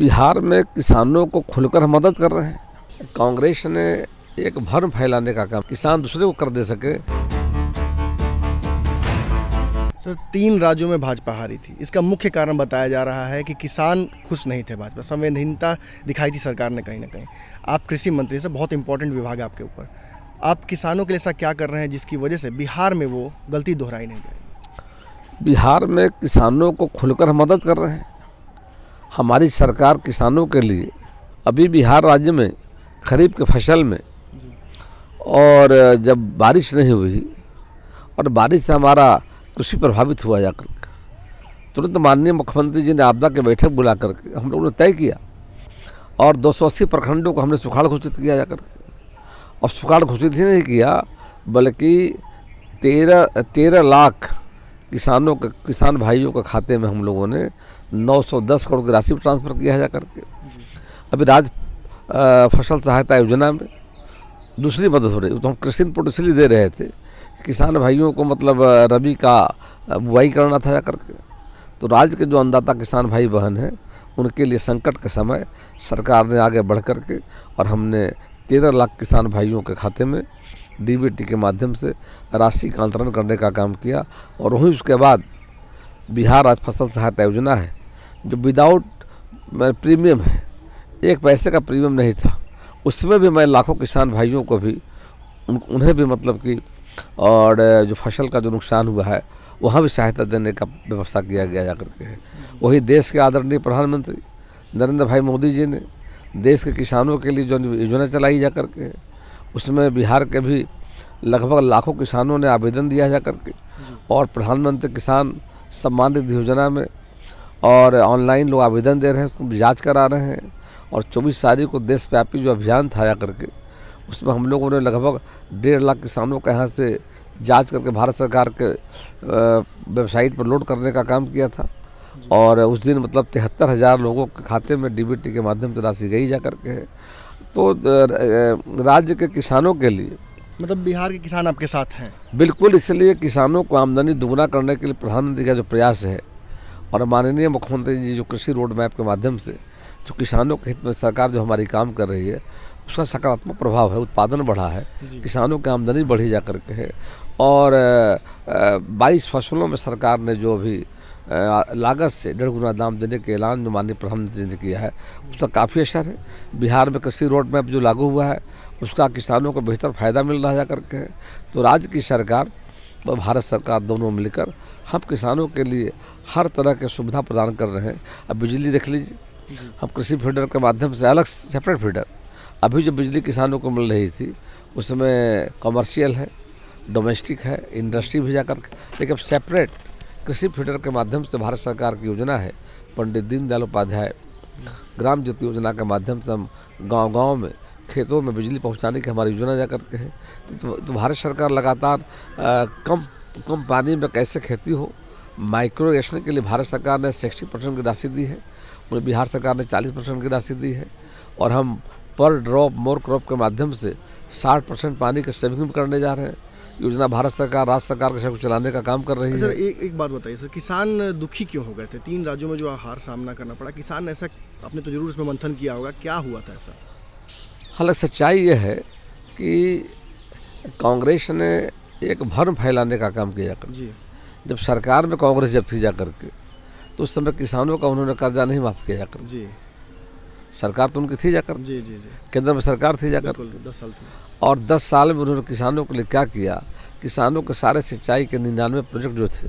बिहार में किसानों को खुलकर मदद कर रहे हैं। कांग्रेस ने एक भ्रम फैलाने का काम किसान दूसरे को कर दे सके। सर, 3 राज्यों में भाजपा हारी थी। इसका मुख्य कारण बताया जा रहा है कि किसान खुश नहीं थे, भाजपा संवेदनहीनता दिखाई थी सरकार ने कहीं ना कहीं। आप कृषि मंत्री से, बहुत इंपॉर्टेंट विभाग है आपके ऊपर, आप किसानों के लिए ऐसा क्या कर रहे हैं जिसकी वजह से बिहार में वो गलती दोहराई नहीं जाएगी? बिहार में किसानों को खुलकर मदद कर रहे हैं। हमारी सरकार किसानों के लिए अभी बिहार राज्य में खरीफ के फसल में और जब बारिश नहीं हुई और बारिश से हमारा कृषि प्रभावित हुआ जाकर तुरंत माननीय मुख्यमंत्री जी ने आपदा के बैठक बुला करके हम लोगों ने तय किया और 280 प्रखंडों को हमने सुखाड़ घोषित किया जाकर के। और सुखाड़ घोषित ही नहीं किया बल्कि 13 लाख किसान भाइयों के खाते में हम लोगों ने 910 करोड़ की राशि ट्रांसफ़र किया जा करके। अभी राज्य फसल सहायता योजना में दूसरी मदद हो रही है। तो हम कृषि इनपुट इसलिए दे रहे थे किसान भाइयों को, मतलब रबी का बुआई करना था जा करके। तो राज्य के जो अन्नदाता किसान भाई बहन हैं उनके लिए संकट के समय सरकार ने आगे बढ़ कर के और हमने 13 लाख किसान भाइयों के खाते में डीबीटी के माध्यम से राशि का अंतरण करने का काम किया। और वहीं उसके बाद बिहार राज्य फसल सहायता योजना है जो विदाउट प्रीमियम है, 1 पैसे का प्रीमियम नहीं था। उसमें भी मैं लाखों किसान भाइयों को भी उन्हें भी मतलब कि और जो फसल का जो नुकसान हुआ है वहाँ भी सहायता देने का व्यवस्था किया गया जा करके है। वही देश के आदरणीय प्रधानमंत्री नरेंद्र भाई मोदी जी ने देश के किसानों के लिए जो योजना चलाई जा करके है उसमें बिहार के भी लगभग लाखों किसानों ने आवेदन दिया जा करके और प्रधानमंत्री किसान सम्मान निधि योजना में और ऑनलाइन लोग आवेदन दे रहे हैं, उसको जाँच करा रहे हैं। और 24 तारीख को देशव्यापी जो अभियान था जा करके उसमें हम लोगों ने लगभग 1.5 लाख किसानों के यहाँ से जांच करके भारत सरकार के वेबसाइट पर लोड करने का काम किया था। और उस दिन मतलब 73,000 लोगों के खाते में डीबीटी के माध्यम से राशि गई जा करके है। तो राज्य के किसानों के लिए, मतलब बिहार के किसान आपके साथ हैं? बिल्कुल, इसलिए किसानों को आमदनी दुगना करने के लिए प्रधानमंत्री का जो प्रयास है और माननीय मुख्यमंत्री जी जो कृषि रोड मैप के माध्यम से जो किसानों के हित में सरकार जो हमारी काम कर रही है उसका सकारात्मक प्रभाव है। उत्पादन बढ़ा है, किसानों की आमदनी बढ़ी जा करके है। और 22 फसलों में सरकार ने जो अभी लागत से 1.5 गुना दाम देने के ऐलान जो माननीय प्रधानमंत्री ने किया है उसका काफ़ी असर है। बिहार में कृषि रोड मैप जो लागू हुआ है उसका किसानों को बेहतर फ़ायदा मिल रहा जा करके है। तो राज्य की सरकार और भारत सरकार दोनों मिलकर हम किसानों के लिए हर तरह के सुविधा प्रदान कर रहे हैं। अब बिजली देख लीजिए, हम कृषि फीडर के माध्यम से अलग सेपरेट फीडर, अभी जो बिजली किसानों को मिल रही थी उसमें कमर्शियल है, डोमेस्टिक है, इंडस्ट्री भी जाकर, लेकिन अब सेपरेट कृषि फीडर के माध्यम से भारत सरकार की योजना है पंडित दीनदयाल उपाध्याय ग्राम ज्योति योजना के माध्यम से हम गांव-गांव में खेतों में बिजली पहुंचाने की हमारी योजना जा करके है। तो भारत सरकार लगातार कम पानी में कैसे खेती हो, माइक्रो इरिगेशन के लिए भारत सरकार ने 60% की राशि दी है, उन्हें बिहार सरकार ने 40% की राशि दी है। और हम पर ड्रॉप मोर क्रॉप के माध्यम से 60% पानी के सेविंग भी करने जा रहे हैं। योजना भारत सरकार राज्य सरकार के साथ चलाने का काम कर रही है। सर, एक बात बताइए सर, किसान दुखी क्यों हो गए थे? 3 राज्यों में जो हार सामना करना पड़ा, किसान ऐसा, आपने तो जरूर इसमें मंथन किया होगा, क्या हुआ था ऐसा? हालांकि सच्चाई ये है कि कांग्रेस ने एक भ्रम फैलाने का काम किया कर जी। जब सरकार में कांग्रेस जब थी जा करके तो उस समय किसानों का उन्होंने कर्जा नहीं माफ़ किया जाकर जी। सरकार तो उनकी थी जाकर जी जी जी केंद्र में सरकार थी जाकर 10 साल थी। और 10 साल में उन्होंने किसानों के लिए क्या किया, किसानों के सारे सिंचाई के 99 प्रोजेक्ट जो थे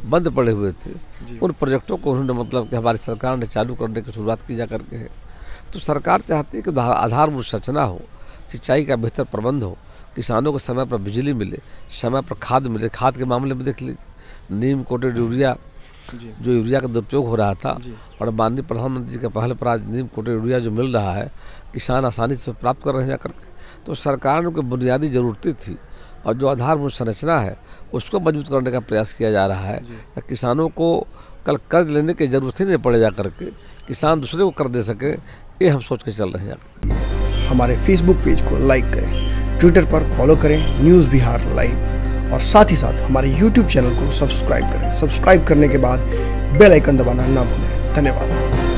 बंद पड़े हुए थे, उन प्रोजेक्टों को उन्होंने मतलब कि हमारी सरकार ने चालू करने की शुरुआत की जा करके है। तो सरकार चाहती है कि आधारभूत संरचना हो, सिंचाई का बेहतर प्रबंध हो, किसानों को समय पर बिजली मिले, समय पर खाद मिले। खाद के मामले में देख लीजिए, नीम कोटेड यूरिया जो यूरिया का दुरुपयोग हो रहा था और माननीय प्रधानमंत्री जी के पहल पर आज नीम कोटेड यूरिया जो मिल रहा है किसान आसानी से प्राप्त कर रहे हैं जाकर के। तो सरकार को बुनियादी ज़रूरतें थी और जो आधारभूत संरचना है उसको मजबूत करने का प्रयास किया जा रहा है। किसानों को कल कर्ज लेने की ज़रूरत ही नहीं पड़े जा करके किसान दूसरे को कर दे सके, ये हम सोच के चल रहे हैं। हमारे फेसबुक पेज को लाइक करें, ट्विटर पर फॉलो करें न्यूज़ बिहार लाइव, और साथ ही साथ हमारे यूट्यूब चैनल को सब्सक्राइब करें। सब्सक्राइब करने के बाद बेल आइकन दबाना ना भूलें। धन्यवाद।